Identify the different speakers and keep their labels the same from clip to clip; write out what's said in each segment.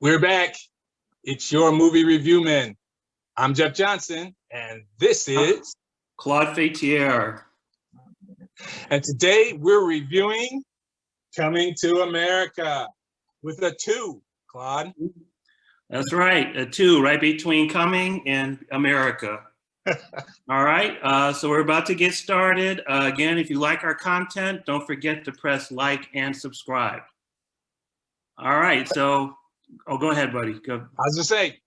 Speaker 1: We're back. It's your movie review man. I'm Jeff Johnson, and this is
Speaker 2: Claude Fatier.
Speaker 1: And today we're reviewing Coming to America with a 2, Claude.
Speaker 2: That's right, a 2, right between Coming and America. All right, so we're about to get started. Again, if you like our content, don't forget to press like and subscribe. All right, so, go ahead, buddy. Go.
Speaker 1: I was gonna say,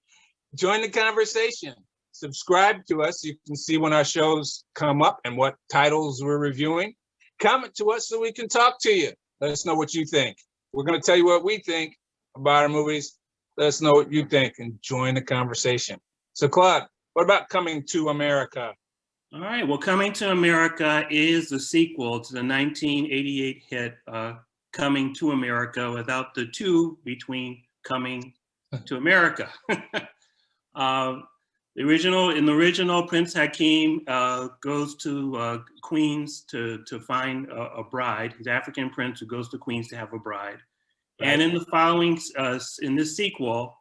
Speaker 1: join the conversation. Subscribe to us so you can see when our shows come up and what titles we're reviewing. Comment to us so we can talk to you. Let us know what you think. We're going to tell you what we think about our movies. Let us know what you think and join the conversation. So, Claude, what about Coming to America?
Speaker 2: All right, well, Coming to America is the sequel to the 1988 hit Coming to America without the 2 between Coming to America. In the original, Prince Akeem goes to Queens to find a bride. He's an African prince who goes to Queens to have a bride. Right. And in the following, in this sequel,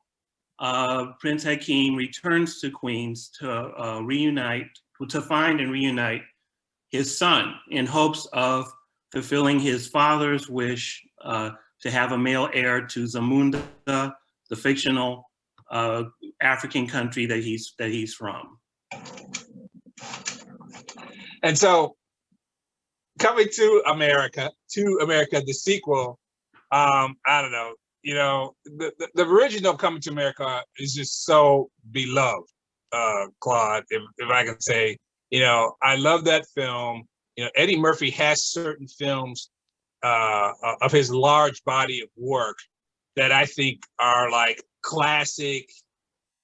Speaker 2: Prince Akeem returns to Queens to find and reunite his son in hopes of fulfilling his father's wish to have a male heir to Zamunda, the fictional African country that he's from.
Speaker 1: And so, Coming to America, the sequel, I don't know, the original Coming to America is just so beloved, Claude, if I can say, I love that film. Eddie Murphy has certain films of his large body of work that I think are like classic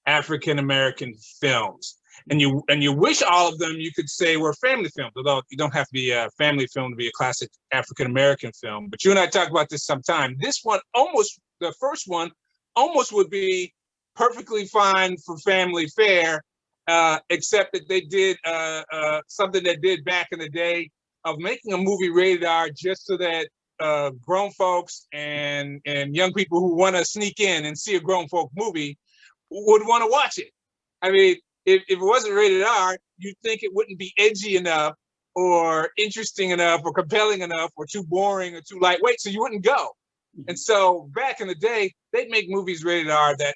Speaker 1: African-American films. And you wish all of them you could say were family films, although you don't have to be a family film to be a classic African-American film. But you and I talked about this sometime. This one, the first one, almost would be perfectly fine for family fare, except that they did something they did back in the day of making a movie rated R just so that grown folks and young people who want to sneak in and see a grown folk movie would want to watch it. I mean, if it wasn't rated R, you'd think it wouldn't be edgy enough or interesting enough or compelling enough or too boring or too lightweight, so you wouldn't go. And so back in the day, they'd make movies rated R that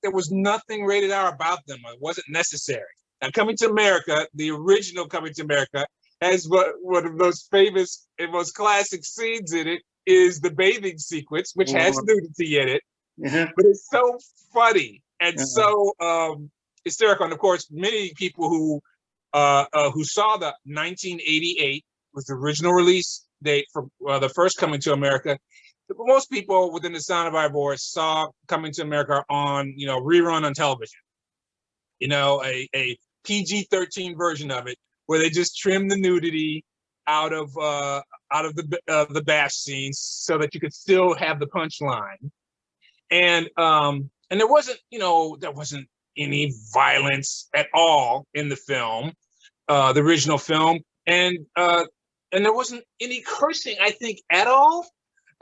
Speaker 1: there was nothing rated R about them. It wasn't necessary. Now, Coming to America, the original Coming to America, has one of those famous and most classic scenes in it is the bathing sequence, which has nudity in it, but it's so funny and so hysterical. And of course, many people who saw the 1988 was the original release date for the first Coming to America. Most people within the sound of our voice saw Coming to America on, rerun on television. A PG-13 version of it, where they just trim the nudity out of the bath scenes so that you could still have the punchline. And there wasn't any violence at all in the film, the original film, and there wasn't any cursing, I think, at all.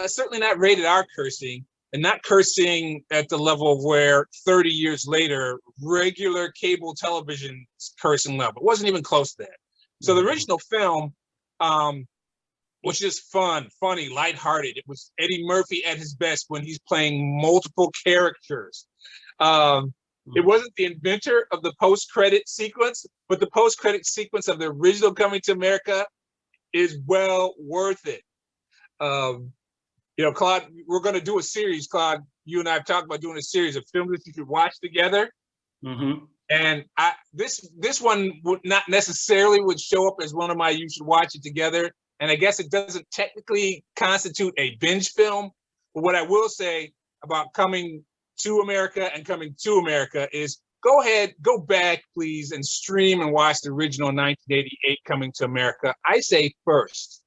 Speaker 1: Certainly not rated R cursing, and not cursing at the level of where 30 years later, regular cable television cursing level. It wasn't even close to that. So the original film was just fun, funny, lighthearted. It was Eddie Murphy at his best when he's playing multiple characters. It wasn't the inventor of the post-credit sequence, but the post-credit sequence of the original Coming to America is well worth it. Claude, we're going to do a series. Claude, you and I have talked about doing a series of films that you could watch together. And this one would not necessarily would show up as one of my you should watch it together. And I guess it doesn't technically constitute a binge film. But what I will say about Coming to America and Coming to America is go ahead, go back, please, and stream and watch the original 1988 Coming to America. I say first.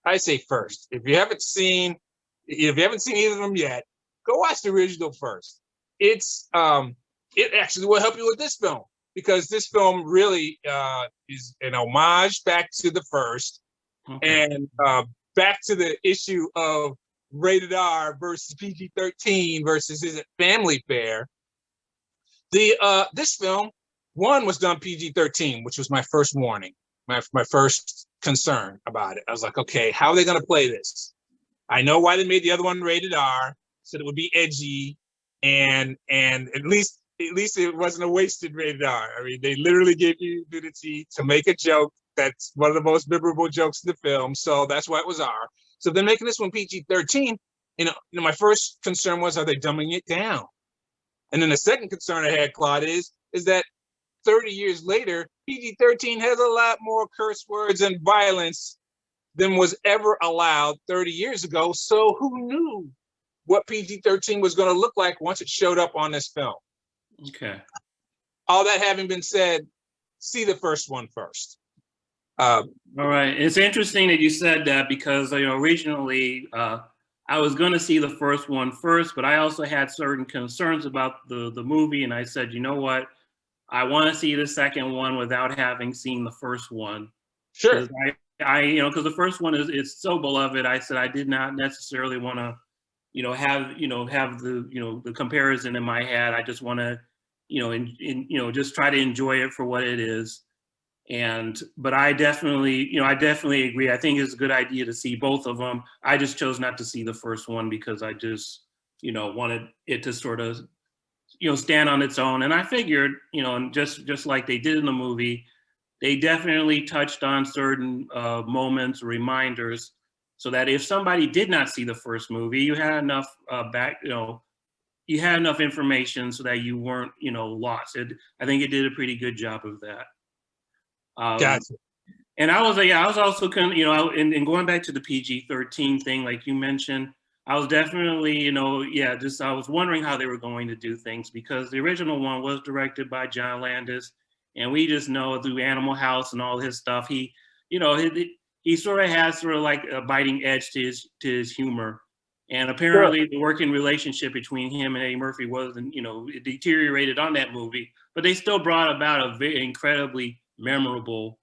Speaker 1: If you haven't seen either of them yet, go watch the original first. It actually will help you with this film, because this film really is an homage back to the first, and back to the issue of rated R versus PG-13 versus is it family fare? This film, one was done PG-13, which was my first warning, my first concern about it. I was like, okay, how are they going to play this? I know why they made the other one rated R, so it would be edgy, and at least it wasn't a wasted rated R. I mean, they literally gave you nudity to make a joke. That's one of the most memorable jokes in the film, so that's why it was R. So they're making this one PG-13. My first concern was, are they dumbing it down? And then the second concern I had, Claude, is that 30 years later, PG-13 has a lot more curse words and violence than was ever allowed 30 years ago. So who knew what PG-13 was going to look like once it showed up on this film?
Speaker 2: Okay.
Speaker 1: All that having been said, see the first one first.
Speaker 2: All right. It's interesting that you said that because, originally I was going to see the first one first, but I also had certain concerns about the movie. And I said, you know what? I want to see the second one without having seen the first one.
Speaker 1: Sure.
Speaker 2: Because the first one is so beloved. I said I did not necessarily want to, have the comparison in my head. I just want to, just try to enjoy it for what it is. But I definitely agree. I think it's a good idea to see both of them. I just chose not to see the first one because I just, wanted it to sort of, stand on its own. And I figured, and just like they did in the movie, they definitely touched on certain moments, reminders, so that if somebody did not see the first movie, you had enough you had enough information so that you weren't, lost. I think it did a pretty good job of that.
Speaker 1: Gotcha.
Speaker 2: And I was also kind of, and going back to the PG-13 thing, like you mentioned, I was definitely, I was wondering how they were going to do things because the original one was directed by John Landis, and we just know through Animal House and all his stuff, he sort of has sort of like a biting edge to his humor. And apparently the working relationship between him and Eddie Murphy wasn't, it deteriorated on that movie, but they still brought about a very incredibly memorable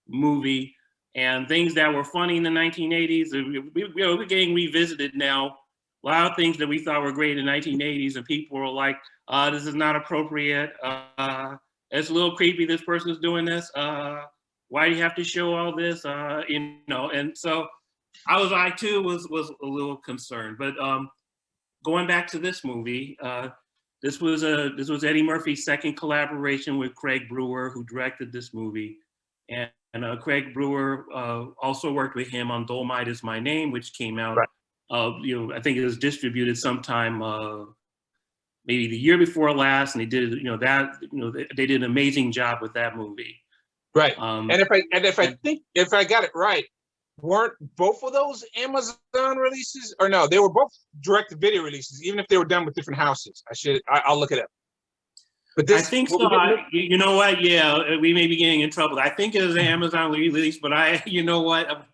Speaker 2: movie, and things that were funny in the 1980s, we're getting revisited now. A lot of things that we thought were great in the 1980s, and people were like, this is not appropriate. It's a little creepy, this person's doing this. Why do you have to show all this? And so I too was a little concerned. But going back to this movie, this was Eddie Murphy's second collaboration with Craig Brewer, who directed this movie. And Craig Brewer also worked with him on Dolomite Is My Name, which came out, I think it was distributed sometime maybe the year before last, and they did, they did an amazing job with that movie.
Speaker 1: Right. And if I got it right, weren't both of those Amazon releases, or no, they were both direct-to-video releases, even if they were done with different houses. I'll look it up. But this,
Speaker 2: I think so. You know what? Yeah, we may be getting in trouble. I think it was an Amazon release, but you know what?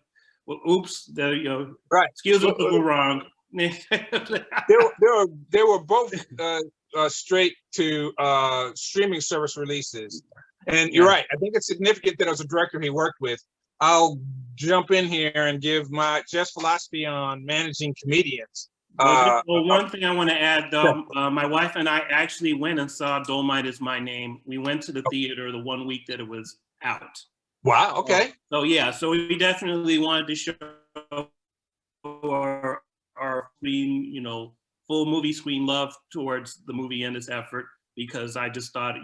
Speaker 2: Oops.
Speaker 1: Right.
Speaker 2: Excuse me, we're wrong.
Speaker 1: they were both straight to streaming service releases. And you're right. I think it's significant that it was a director he worked with. I'll jump in here and give my Jeff's philosophy on managing comedians.
Speaker 2: One thing I want to add, though, my wife and I actually went and saw Dolomite Is My Name. We went to the theater the 1 week that it was out.
Speaker 1: Wow. Okay.
Speaker 2: So we definitely wanted to show our screen, full movie screen love towards the movie in this effort, because I just thought,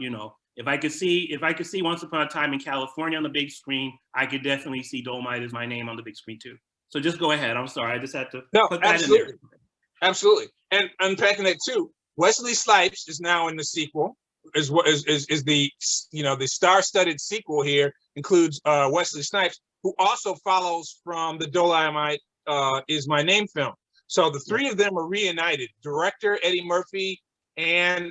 Speaker 2: if I could see Once Upon a Time in California on the big screen, I could definitely see Dolomite Is My Name on the big screen too. So just go ahead. I'm sorry. I just had to put that in there.
Speaker 1: Absolutely. And unpacking that too, Wesley Snipes is now in the sequel. Is the the star-studded sequel here includes Wesley Snipes, who also follows from the Dolomite Is My Name film. So the three of them are reunited. Director Eddie Murphy and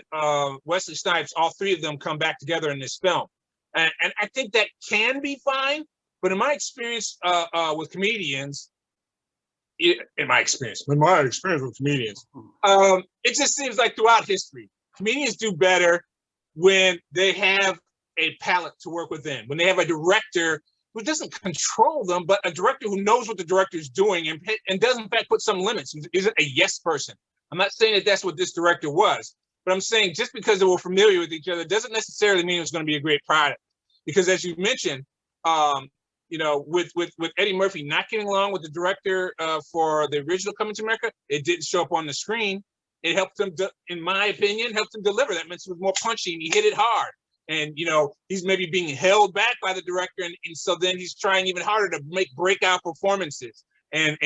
Speaker 1: Wesley Snipes, all three of them come back together in this film. And I think that can be fine, but in my experience with comedians, it just seems like throughout history, comedians do better when they have a palette to work within, when they have a director who doesn't control them, but a director who knows what the director is doing and does in fact put some limits, isn't a yes person. I'm not saying that that's what this director was, but I'm saying just because they were familiar with each other doesn't necessarily mean it's going to be a great product. Because as you mentioned, with Eddie Murphy not getting along with the director for the original Coming to America, it didn't show up on the screen. It helped him, in my opinion, helped him deliver. That meant it was more punchy and he hit it hard. And, he's maybe being held back by the director. And so then he's trying even harder to make breakout performances and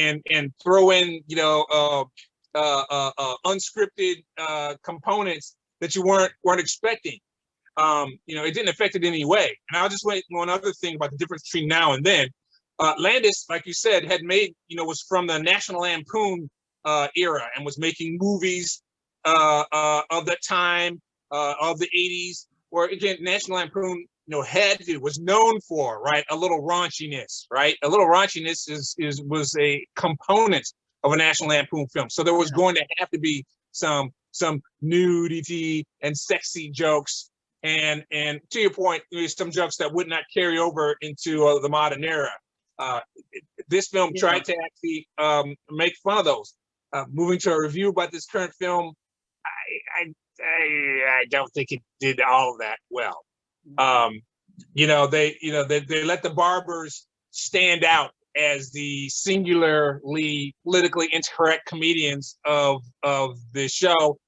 Speaker 1: throw in, unscripted components that you weren't expecting. It didn't affect it in any way. And I'll just wait one other thing about the difference between now and then. Landis, like you said, had made, was from the National Lampoon era and was making movies of that time, of the 80s, where again, National Lampoon, was known for, right, a little raunchiness, right? A little raunchiness was a component of a National Lampoon film. So there was going to have to be some nudity and sexy jokes. And to your point, there's some jokes that would not carry over into the modern era. This film tried to actually make fun of those. Moving to a review about this current film, I don't think it did all of that well. They let the barbers stand out as the singularly politically incorrect comedians of the show,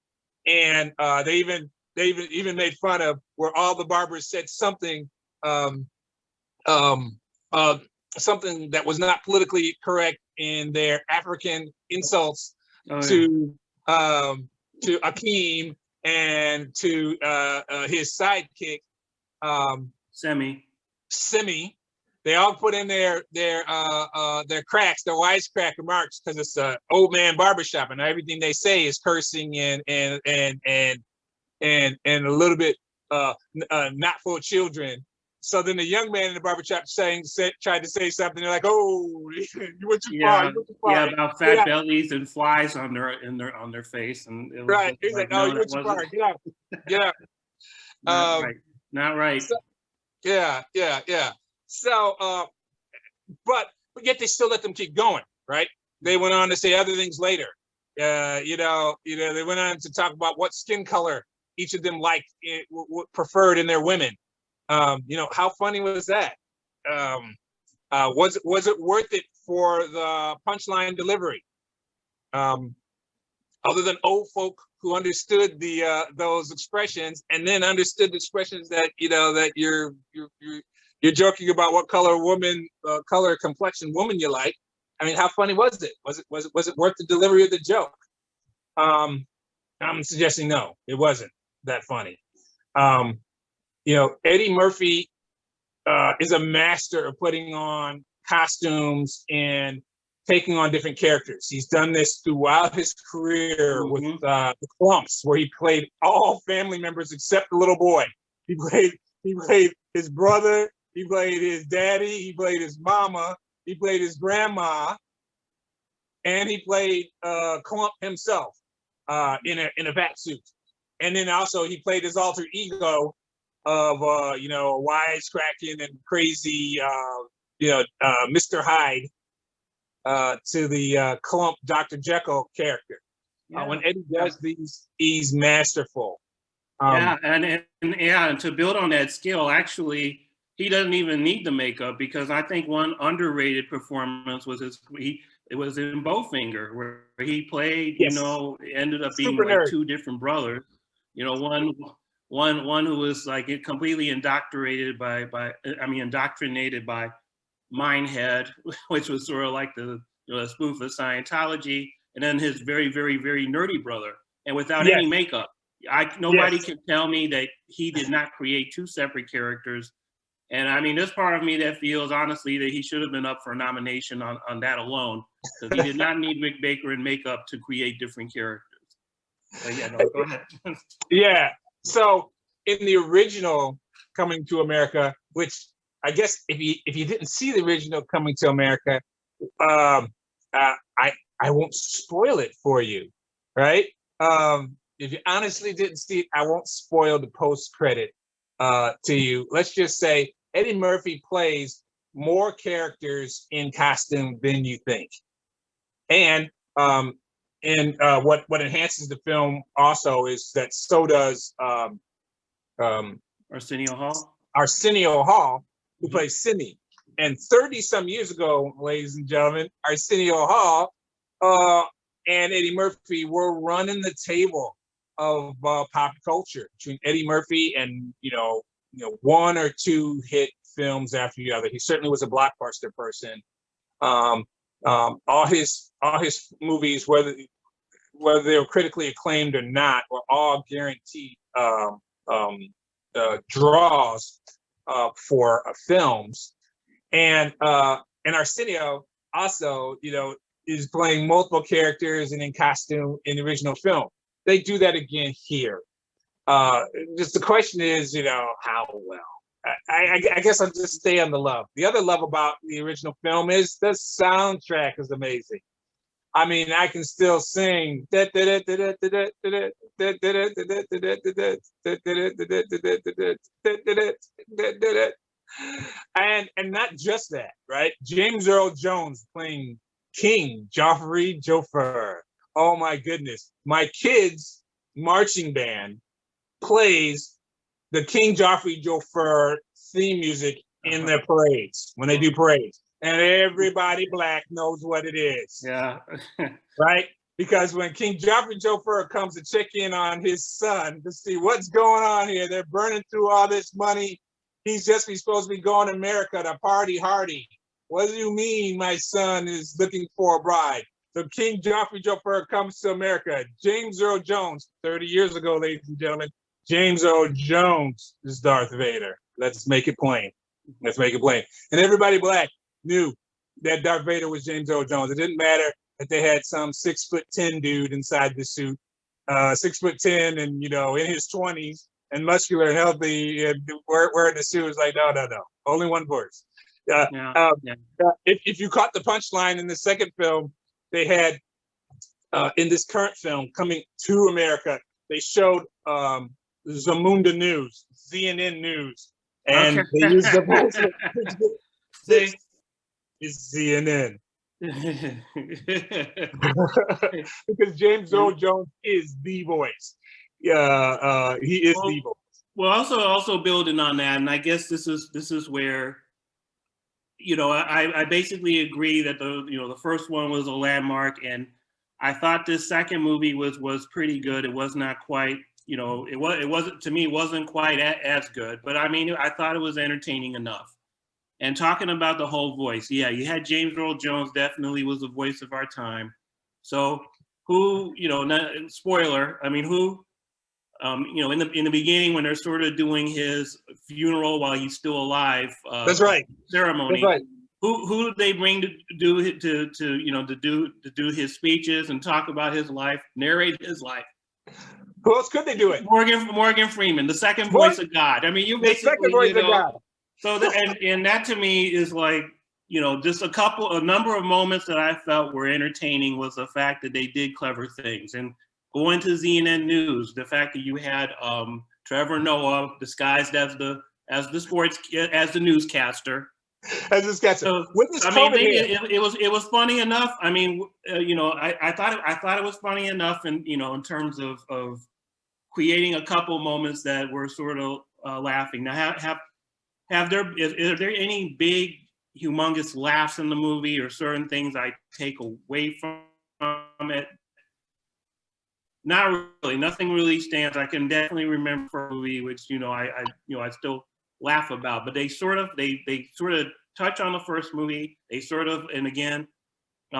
Speaker 1: and they even made fun of where all the barbers said something something that was not politically correct in their African insults to Akeem and to his sidekick Semi. They all put in their cracks, their wisecrack remarks, because it's an old man barbershop, and everything they say is cursing and a little bit not for children. So then the young man in the barbershop tried to say something. They're like, "Oh, you went too far. You went too far."
Speaker 2: Yeah, about fat bellies and flies on their face, and it was
Speaker 1: right. He's like, "Oh, you went too far. Get out, get out."
Speaker 2: Not right.
Speaker 1: So, yeah. So, but yet they still let them keep going, right? They went on to say other things later. They went on to talk about what skin color each of them liked, preferred in their women. How funny was that? Was it worth it for the punchline delivery? Other than old folk who understood those expressions and then understood the expressions that that you're joking about what color complexion woman you like. I mean, how funny was it? Was it worth the delivery of the joke? I'm suggesting no, it wasn't that funny. Eddie Murphy is a master of putting on costumes and taking on different characters. He's done this throughout his career with the Clumps, where he played all family members except the little boy. He played his brother, he played his daddy, he played his mama, he played his grandma, and he played Clump himself in a vac suit. And then also he played his alter ego of a wisecracking and crazy Mr. Hyde to the Clump Dr. Jekyll character. When Eddie does these, he's masterful.
Speaker 2: And to build on that skill, actually, he doesn't even need the makeup, because I think one underrated performance was it was in Bowfinger, where he played, ended up being like two different brothers. One who was like completely indoctrinated by Mindhead, which was sort of like the spoof of Scientology, and then his very, very, very nerdy brother, and without any makeup. Nobody can tell me that he did not create two separate characters. And I mean, there's part of me that feels honestly that he should have been up for a nomination on that alone, because he did not need Rick Baker and makeup to create different characters. But go ahead.
Speaker 1: Yeah. So in the original Coming to America, which I guess if you didn't see the original Coming to America, I won't spoil it for you, right? If you honestly didn't see it, I won't spoil the post credit to you. Let's just say Eddie Murphy plays more characters in costume than you think. And what enhances the film also is that so does
Speaker 2: Arsenio Hall.
Speaker 1: Arsenio Hall, who plays Sidney. And 30 some years ago, ladies and gentlemen, Arsenio Hall and Eddie Murphy were running the table of pop culture between Eddie Murphy and one or two hit films after the other. He certainly was a blockbuster person. All his movies, whether they were critically acclaimed or not, were all guaranteed draws for films. And Arsenio also, is playing multiple characters and in costume in the original film. They do that again here. Just the question is, how well. I guess I'll just stay on the love. The other love about the original film is the soundtrack is amazing. I mean, I can still sing. And not just that, right? James Earl Jones playing King Joffrey Joffer. Oh my goodness. My kids' marching band plays the King Joffrey Joffer theme music in their parades, when they do parades. And everybody black knows what it is.
Speaker 2: Yeah.
Speaker 1: Right? Because when King Joffrey Joffer comes to check in on his son to see what's going on here, they're burning through all this money. He's just supposed to be going to America to party hardy. What do you mean my son is looking for a bride? So King Joffrey Joffer comes to America. James Earl Jones, 30 years ago, ladies and gentlemen, James Earl Jones is Darth Vader. Let's make it plain. Let's make it plain. And everybody black knew that Darth Vader was James Earl Jones. It didn't matter that they had some 6'10" dude inside the suit, 6'10" and in his 20s and muscular and healthy and wearing the suit. It was like, no, only one voice. If you caught the punchline in the second film, they had in this current film coming to America, they showed Zamunda News, CNN News, and they used the voice. It's CNN. Because James Earl Jones is the voice. He is the voice.
Speaker 2: Well, also building on that, and I guess this is where, I basically agree that the first one was a landmark, and I thought this second movie was pretty good. It was not quite, it wasn't, to me, it wasn't quite as good, but I mean, I thought it was entertaining enough. And talking about the whole voice, yeah, you had James Earl Jones, definitely was the voice of our time. So who, spoiler, I mean, who, in the beginning when they're sort of doing his funeral while he's still alive,
Speaker 1: that's right,
Speaker 2: ceremony.
Speaker 1: That's right.
Speaker 2: Who did they bring to do his speeches and talk about his life, narrate his life?
Speaker 1: Who else could they do it?
Speaker 2: Morgan Freeman, the second voice of God. I mean, you basically,
Speaker 1: the second voice of God.
Speaker 2: So and that to me is like, just a number of moments that I felt were entertaining was the fact that they did clever things. And going to CNN News, the fact that you had Trevor Noah disguised as the newscaster.
Speaker 1: As this gets so,
Speaker 2: it was funny enough. I mean, I thought it was funny enough, and in terms of creating a couple moments that were sort of laughing. Now, are there any big, humongous laughs in the movie, or certain things I take away from it? Not really. Nothing really stands. I can definitely remember a movie which I still laugh about, but they sort of touch on the first movie. They sort of, and again,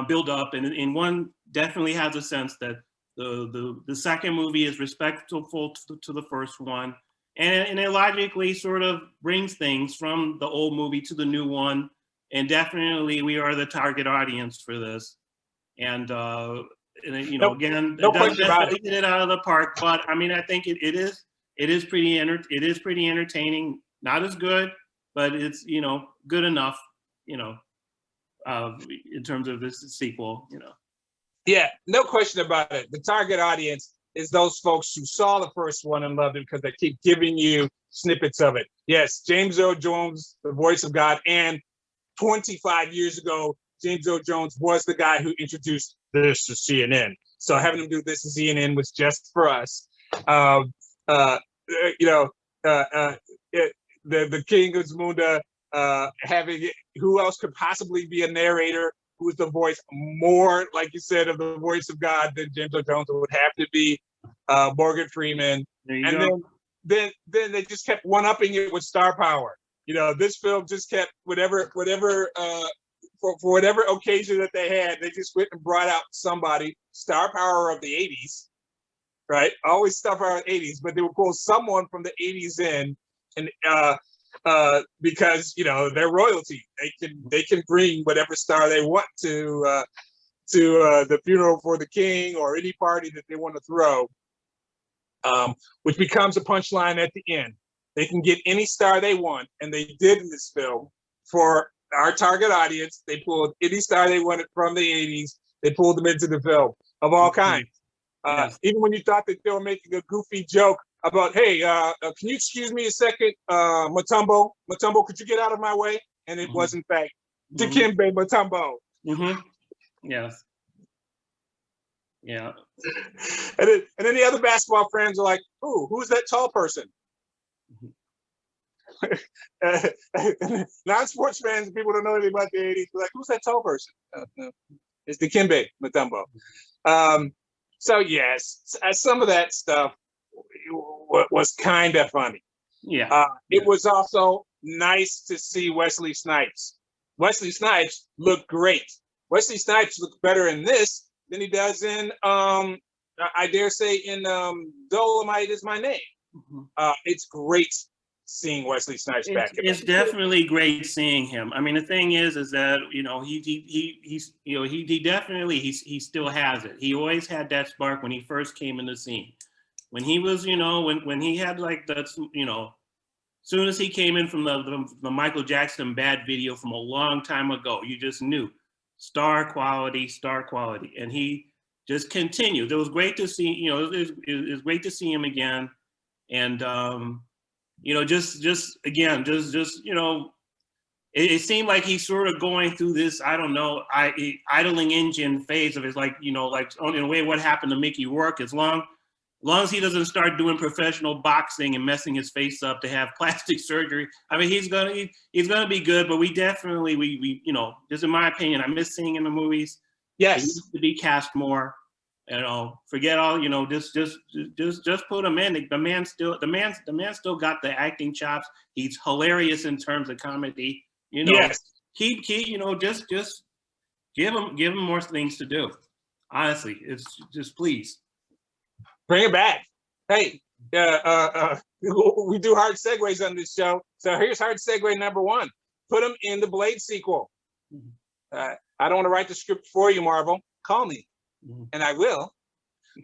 Speaker 2: build up, and one definitely has a sense that the second movie is respectful to the first one, and it logically sort of brings things from the old movie to the new one, and definitely we are the target audience for this, and again,
Speaker 1: no
Speaker 2: it doesn't necessarily hit it out of the park, but I mean, I think it is pretty entertaining. Not as good, but it's good enough, in terms of this sequel,
Speaker 1: Yeah, no question about it. The target audience is those folks who saw the first one and loved it because they keep giving you snippets of it. Yes, James Earl Jones, the voice of God, and 25 years ago, James Earl Jones was the guy who introduced this to CNN. So having him do this to CNN was just for us. The King of Zamunda, having who else could possibly be a narrator who's the voice more, like you said, of the voice of God than James Earl Jones? It would have to be Morgan Freeman. And then they just kept one-upping it with star power. This film just kept whatever for whatever occasion that they had, they just went and brought out somebody, star power of the 80s, right? Always star power of the 80s, but they would pull someone from the 80s in, and because they're royalty, they can bring whatever star they want to the funeral for the king or any party that they want to throw, which becomes a punchline at the end. They can get any star they want, and they did in this film for our target audience. They pulled any star they wanted from the 80s. They pulled them into the film of all kinds. Yes. Even when you thought that they were making a goofy joke about, hey, can you excuse me a second, Mutombo, could you get out of my way? And it was, in fact, Dikembe Mutombo.
Speaker 2: Yes. Yeah.
Speaker 1: And then the other basketball fans are like, ooh, who's that tall person? Non-sports fans, people don't know anything about the 80s, like, who's that tall person? No. It's Dikembe Mutombo. So yes, some of that stuff was kind of funny.
Speaker 2: Yeah.
Speaker 1: It was also nice to see Wesley Snipes. Wesley Snipes looked great. Wesley Snipes looks better in this than he does in, I dare say, in Dolomite Is My Name. It's great seeing Wesley Snipes back.
Speaker 2: It's definitely great seeing him. I mean, the thing is that he definitely still has it. He always had that spark when he first came in the scene. When he was, when he had like that, soon as he came in from the Michael Jackson Bad video from a long time ago, you just knew star quality, and he just continued. It was great to see. It was great to see him again, and it seemed like he's sort of going through this, I don't know, idling engine phase of his, like in a way what happened to Mickey Rourke. As long as he doesn't start doing professional boxing and messing his face up to have plastic surgery, I mean, he's gonna be good. But we definitely, we just in my opinion, I miss seeing him in the movies.
Speaker 1: Yes,
Speaker 2: he needs to be cast more. Forget all, just put him in. The man still got the acting chops. He's hilarious in terms of comedy.
Speaker 1: Yes.
Speaker 2: Just give him more things to do. Honestly, it's just please
Speaker 1: bring it back. Hey, we do hard segues on this show. So here's hard segue number one. Put him in the Blade sequel. I don't want to write the script for you, Marvel. Call me. And I will,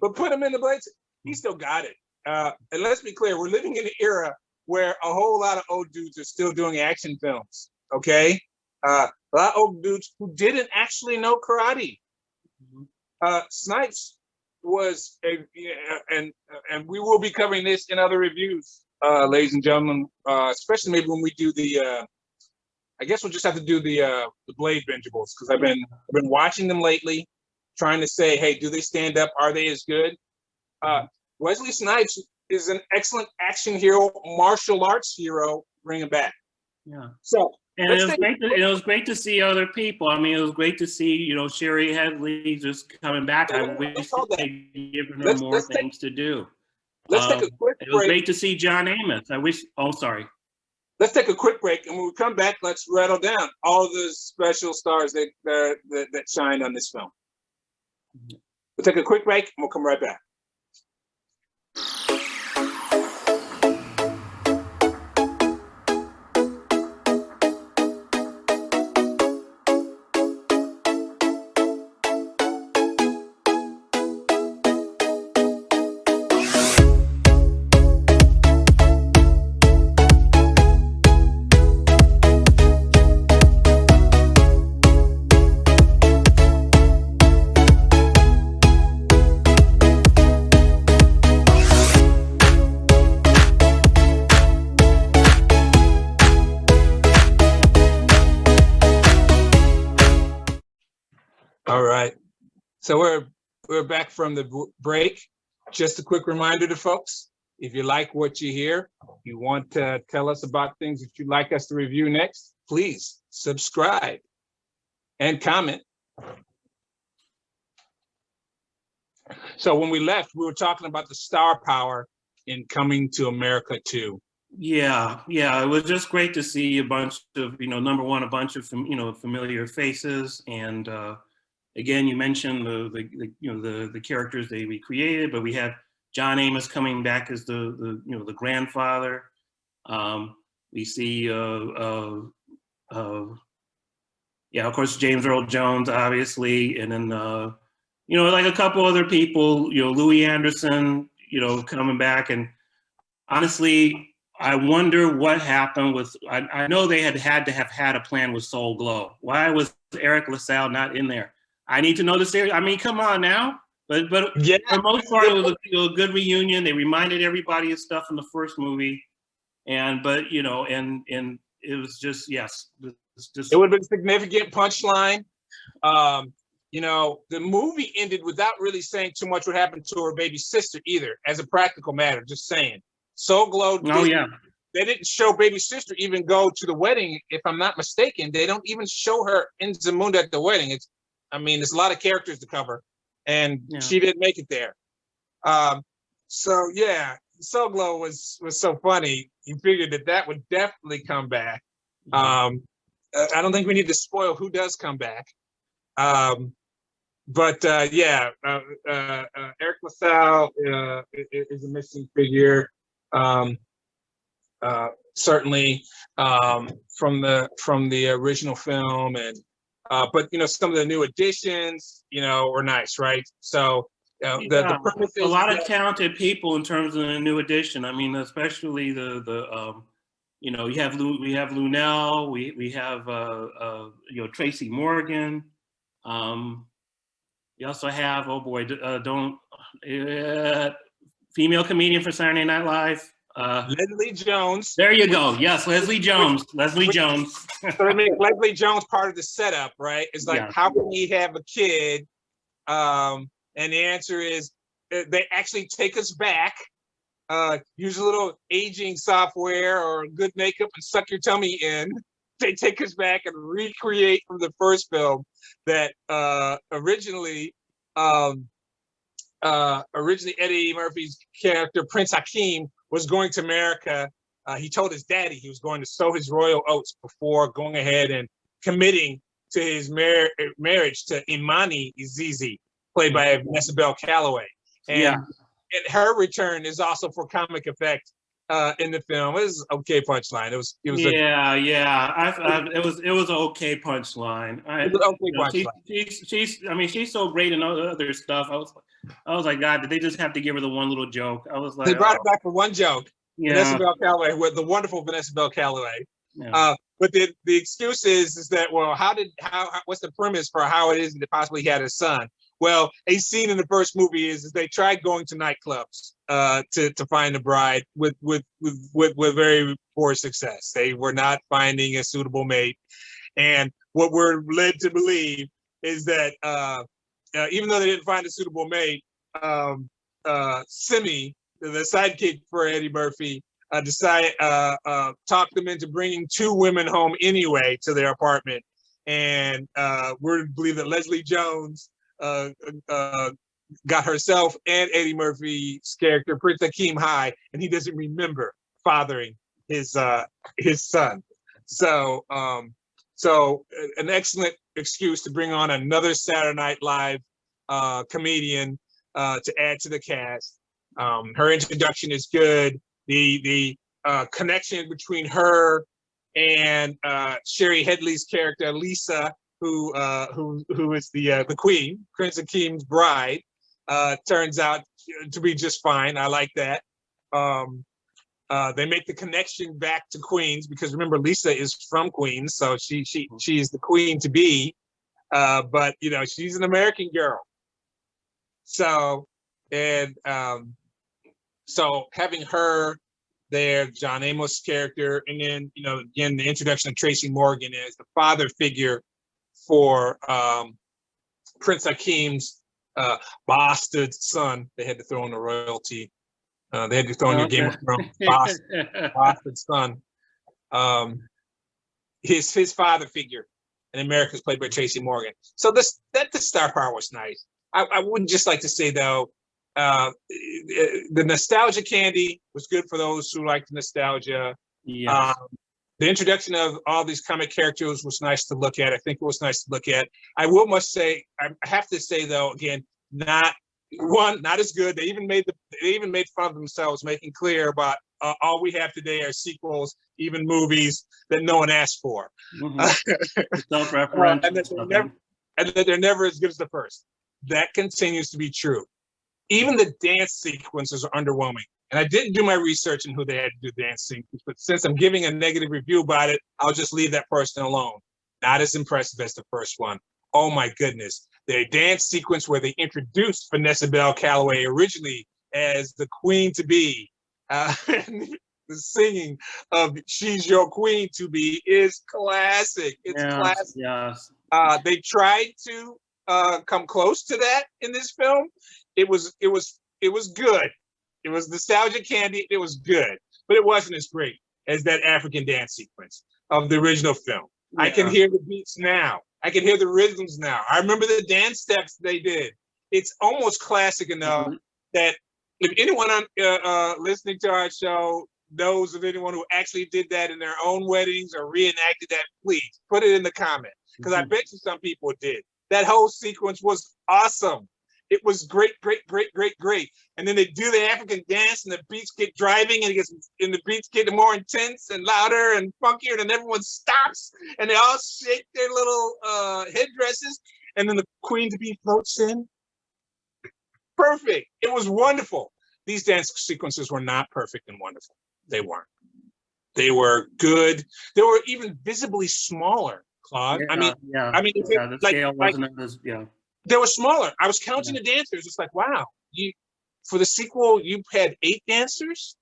Speaker 1: but put him in the Blades. He still got it. And let's be clear, we're living in an era where a whole lot of old dudes are still doing action films. Okay, a lot of old dudes who didn't actually know karate. Snipes was and we will be covering this in other reviews, ladies and gentlemen. Especially maybe when we do the. I guess we'll just have to do the Blade bingeables, because I've been watching them lately, trying to say, hey, do they stand up? Are they as good? Wesley Snipes is an excellent action hero, martial arts hero. Bring him back.
Speaker 2: Yeah.
Speaker 1: So,
Speaker 2: and it was great to see other people. I mean, it was great to see, Shari Headley just coming back. I wish they'd given her more things to do.
Speaker 1: Let's take a quick break.
Speaker 2: It was great to see John Amos. I wish. Oh, sorry.
Speaker 1: Let's take a quick break, and when we come back, let's rattle down all the special stars that shined on this film. We'll take a quick break, and we'll come right back. So we're back from the break. Just a quick reminder to folks, if you like what you hear, you want to tell us about things that you'd like us to review next, please subscribe and comment. So when we left, we were talking about the star power in Coming to America 2.
Speaker 2: Yeah, it was just great to see a bunch of, number one, a bunch of, familiar faces. And again, you mentioned the characters they recreated, but we had John Amos coming back as the grandfather. We see, of course, James Earl Jones, obviously, and then like a couple other people, Louis Anderson, coming back. And honestly, I wonder what happened with, I know they had to have had a plan with Soul Glow. Why was Eric LaSalle not in there? I need to know the series. I mean, come on now. But
Speaker 1: yeah,
Speaker 2: for the most part, it was a good reunion. They reminded everybody of stuff in the first movie. And it was just, yes.
Speaker 1: It would have been a significant punchline. The movie ended without really saying too much what happened to her baby sister either, as a practical matter, just saying. Soul Glow. They didn't show baby sister even go to the wedding, if I'm not mistaken. They don't even show her in Zamunda at the wedding. There's a lot of characters to cover, and she didn't make it there. Soul Glow was so funny. You figured that would definitely come back. I don't think we need to spoil who does come back. Eric LaSalle is a missing figure. Certainly from the original film, and but some of the new additions were nice, right? So the purpose is
Speaker 2: a lot of talented people in terms of the new addition. I mean, especially we have Lunel, we have Tracy Morgan. You also have female comedian for Saturday Night Live.
Speaker 1: Leslie Jones.
Speaker 2: There you go. Yes, Leslie Jones. Leslie Jones.
Speaker 1: So I mean, Leslie Jones, part of the setup, right? It's like, how can we have a kid? And the answer is they actually take us back, use a little aging software or good makeup and suck your tummy in. They take us back and recreate from the first film that originally Eddie Murphy's character, Prince Akeem, was going to America. He told his daddy he was going to sow his royal oats before going ahead and committing to his marriage to Imani Izizi, played by Vanessa Bell Calloway. And her return is also for comic effect in the film. It was okay punchline. It was
Speaker 2: it was an okay punchline. She's so great in other stuff. I was like, God, did they just have to give her the one little joke? I was like,
Speaker 1: they brought it back for one joke.
Speaker 2: Yeah.
Speaker 1: Vanessa Bell Calloway, with the wonderful Vanessa Bell Calloway. Yeah. But the excuse is that, well, what's the premise for how it is that possibly he had a son? Well, a scene in the first movie is they tried going to nightclubs to find a bride with very poor success. They were not finding a suitable mate, and what we're led to believe is that even though they didn't find a suitable mate, Simi, the sidekick for Eddie Murphy, talked them into bringing two women home anyway to their apartment, and we're to believe that Leslie Jones got herself and Eddie Murphy's character Prince Akeem high, and he doesn't remember fathering his son. So an excellent excuse to bring on another Saturday Night Live comedian to add to the cast. Her introduction is good. The connection between her and Shari Headley's character Lisa, who is the queen, Prince Akeem's bride, turns out to be just fine. I like that. They make the connection back to Queens because remember Lisa is from Queens, so she is the queen to be, but she's an American girl. So so having her there, John Amos' character, and then again the introduction of Tracy Morgan as the father figure for Prince Akeem's bastard son. They had to throw in the royalty. They had to throw in your Game of Thrones. Bastard son. His father figure in America is played by Tracy Morgan. So the star power was nice. I would just like to say though, the nostalgia candy was good for those who like the nostalgia.
Speaker 2: Yes.
Speaker 1: The introduction of all these comic characters was nice to look at. I think it was nice to look at. I have to say though, again, not as good. They even made fun of themselves, making clear about all we have today are sequels, even movies that no one asked for.
Speaker 2: Self-referential.
Speaker 1: And that they're never as good as the first. That continues to be true. Even the dance sequences are underwhelming. And I didn't do my research on who they had to do dance sequences, but since I'm giving a negative review about it, I'll just leave that person alone. Not as impressive as the first one. Oh my goodness. The dance sequence where they introduced Vanessa Bell Calloway originally as the queen to be, the singing of She's Your Queen to Be is classic. It's classic.
Speaker 2: Yes.
Speaker 1: They tried to come close to that in this film. It was good. It was nostalgia candy. It was good, but it wasn't as great as that African dance sequence of the original film. Yeah. I can hear the beats now. I can hear the rhythms now. I remember the dance steps they did. It's almost classic enough that if anyone listening to our show knows of anyone who actually did that in their own weddings or reenacted that, please put it in the comments, because I bet you some people did. That whole sequence was awesome. It was great. And then they do the African dance and the beats get driving and the beats get more intense and louder and funkier, and then everyone stops and they all shake their little headdresses, and then the queen to be floats in. Perfect. It was wonderful. These dance sequences were not perfect and wonderful. They weren't. They were good. They were even visibly smaller, Claude.
Speaker 2: The scale wasn't as
Speaker 1: They were smaller. I was counting the dancers. It's like, wow, for the sequel, you had 8 dancers.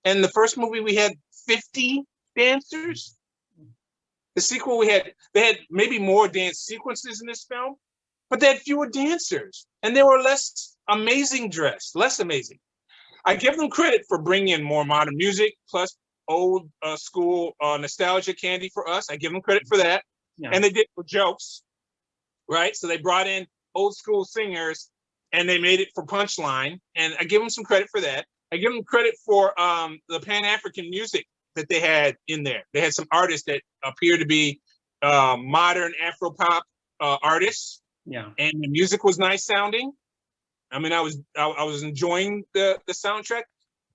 Speaker 1: And the first movie, we had 50 dancers. The sequel, they had maybe more dance sequences in this film, but they had fewer dancers. And they were less amazing dressed, less amazing. I give them credit for bringing in more modern music, plus old school nostalgia candy for us. I give them credit for that. Yeah. And they did for jokes, right? So they brought in old school singers and they made it for punchline, and I give them some credit for that. I give them credit for the Pan-African music that they had in there. They had some artists that appear to be modern Afro-pop artists, and the music was nice sounding. I mean, I was enjoying the soundtrack.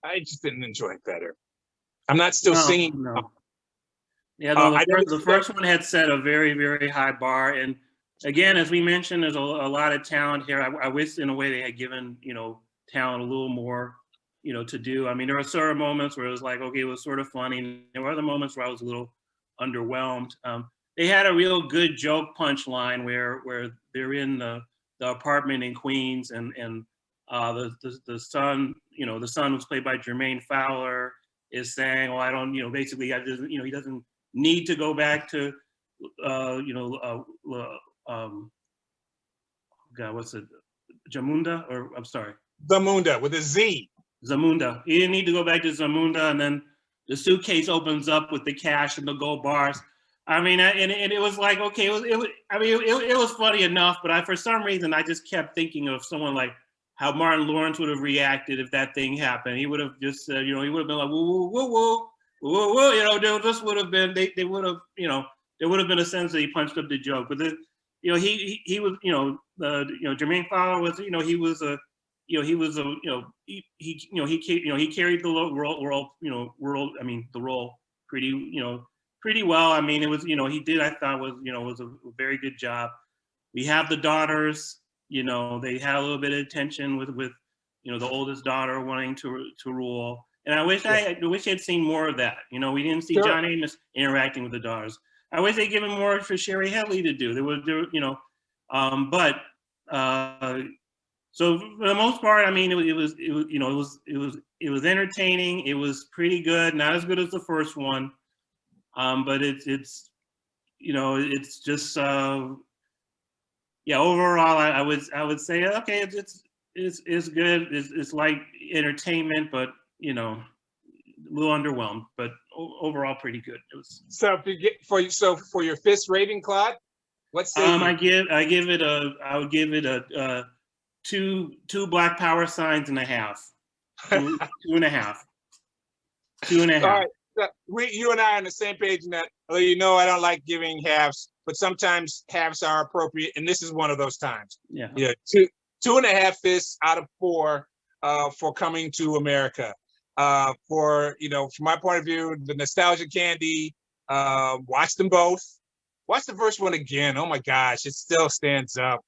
Speaker 1: I just didn't enjoy it better. I'm not still singing.
Speaker 2: No. Yeah, the first one had set a very, very high bar, and again, as we mentioned, there's a lot of talent here. I wish, in a way, they had given talent a little more, to do. I mean, there were certain moments where it was like, okay, it was sort of funny. And there were other moments where I was a little underwhelmed. They had a real good joke punchline where they're in the apartment in Queens, and the son, the son was played by Jermaine Fowler, is saying, well, I don't, basically, he doesn't need to go back to, what's it? Zamunda, or I'm sorry.
Speaker 1: Zamunda with a Z.
Speaker 2: Zamunda. He didn't need to go back to Zamunda, and then the suitcase opens up with the cash and the gold bars. I mean, and it was like, okay, it was funny enough, but for some reason, I just kept thinking of someone like how Martin Lawrence would have reacted if that thing happened. He would have just said, he would have been like, woo, woo, woo, woo, woo, this would have been, they would have, there would have been a sense that he punched up the joke. But he was, Jermaine Fowler was, he was a, he carried the role pretty well. I mean, it was, he did, I thought was a very good job. We have the daughters, they had a little bit of tension with the oldest daughter wanting to rule. And I wish I had seen more of that. We didn't see John Amos interacting with the daughters. I wish they'd given more for Shari Headley to do. So for the most part, I mean, it was entertaining. It was pretty good, not as good as the first one, but it's just yeah, overall, I would say okay, it's good. It's like entertainment, but you know, a little underwhelmed. But overall, pretty good. It was.
Speaker 1: So if you get for your fifth rating, Claude, what say you?
Speaker 2: I would give it a two Black Power signs and a half. Two and a half. 2.5.
Speaker 1: All right. You and I are on the same page in that. Although you know I don't like giving halves, but sometimes halves are appropriate, and this is one of those times.
Speaker 2: Yeah.
Speaker 1: Yeah. 2.5 fists out of 4 for Coming to America. For from my point of view, the nostalgia candy. Watch them both. Watch the first one again. Oh my gosh, it still stands up.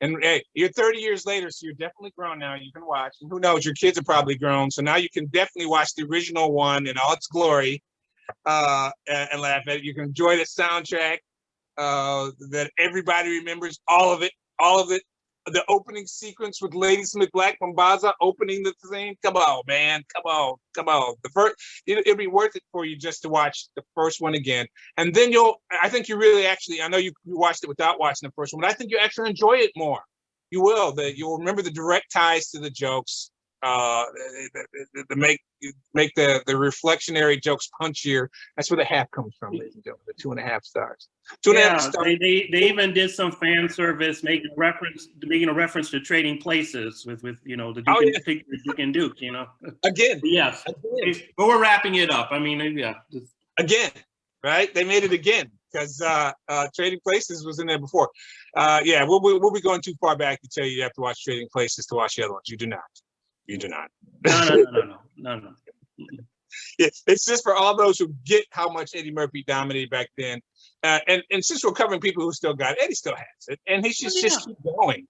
Speaker 1: And hey, you're 30 years later, so you're definitely grown now. You can watch. And who knows, your kids are probably grown. So now you can definitely watch the original one in all its glory and laugh at it. You can enjoy the soundtrack that everybody remembers, all of it. The opening sequence with Lady Smith Black Mambaza opening the thing. Come on, man. Come on. The first, it'll be worth it for you just to watch the first one again. And then I think you really actually, I know you watched it without watching the first one, but I think you actually enjoy it more. You will. You'll remember the direct ties to the jokes, make the reflectionary jokes punchier. That's where the half comes from, ladies and gentlemen, the 2.5 stars. 2.5 stars.
Speaker 2: They even did some fan service making a reference to Trading Places with the Duke and Duke,
Speaker 1: Again.
Speaker 2: Yes. Again. But we're wrapping it up. I mean, yeah.
Speaker 1: Again, right? They made it again because Trading Places was in there before. We'll be going too far back to tell you have to watch Trading Places to watch the other ones. You do not. You do not.
Speaker 2: No.
Speaker 1: It's just for all those who get how much Eddie Murphy dominated back then. And since we're covering people who still got it, Eddie still has it. And he should just keep going.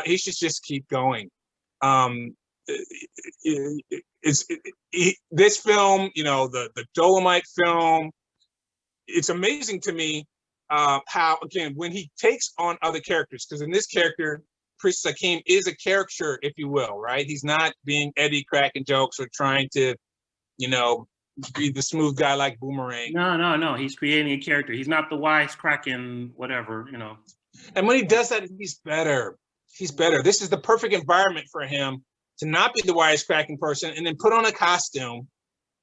Speaker 1: He should just keep going. This film, the Dolomite film, it's amazing to me how, again, when he takes on other characters, because in this character, Priest Akeem is a caricature, if you will, right? He's not being Eddie cracking jokes or trying to, be the smooth guy like Boomerang.
Speaker 2: No. He's creating a character. He's not the wise cracking whatever,
Speaker 1: And when he does that, he's better. He's better. This is the perfect environment for him to not be the wisecracking person and then put on a costume,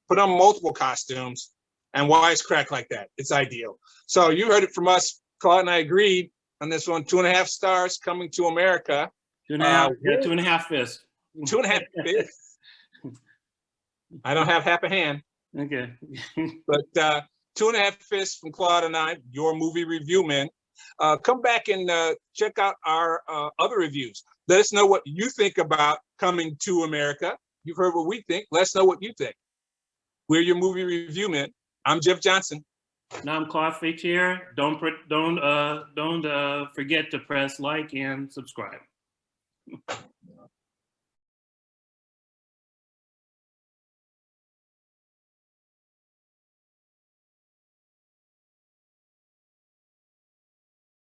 Speaker 1: put on multiple costumes, and wisecrack like that. It's ideal. So you heard it from us. Claude and I agreed on this one. 2.5 stars, Coming to America.
Speaker 2: 2.5 fists.
Speaker 1: 2.5 fists. I don't have half a hand.
Speaker 2: Okay.
Speaker 1: But 2.5 fists from Claude and I, your movie review men. Come back and check out our other reviews. Let us know what you think about Coming to America. You've heard what we think. Let us know what you think. We're your movie review men. I'm Jeff Johnson.
Speaker 2: Now I'm Claude Fitch here. Don't forget to press like and subscribe.